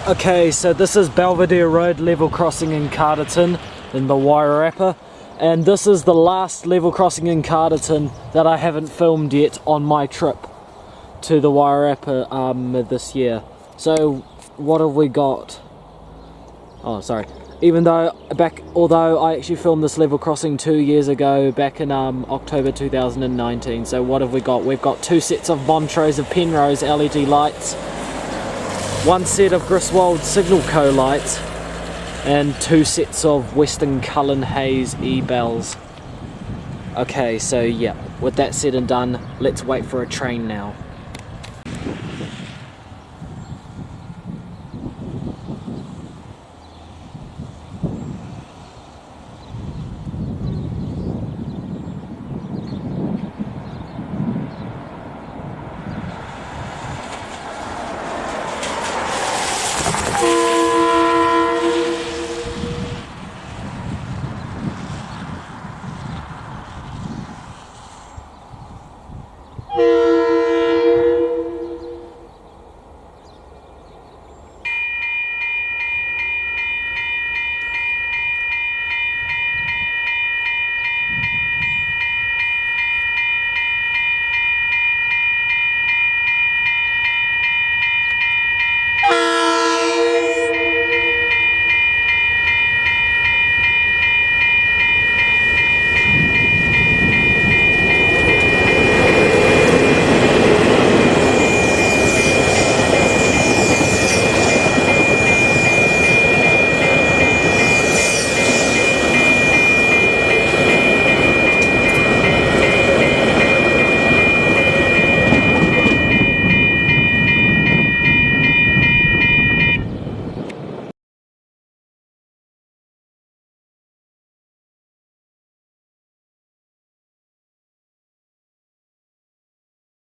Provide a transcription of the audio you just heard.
Okay, so this is Belvedere Road level crossing in Carterton in the Wairarapa, and this is the last level crossing in Carterton that I haven't filmed yet on my trip to the Wairarapa this year. So what have we got? Oh, sorry. Although I actually filmed this level crossing 2 years ago, back in October 2019. So what have we got? We've got 2 sets of Montrose of Penrose LED lights, 1 set of Griswold Signal Co lights, and 2 sets of Western Cullen Haze E-bells. Okay, so yeah, with that said and done, let's wait for a train now.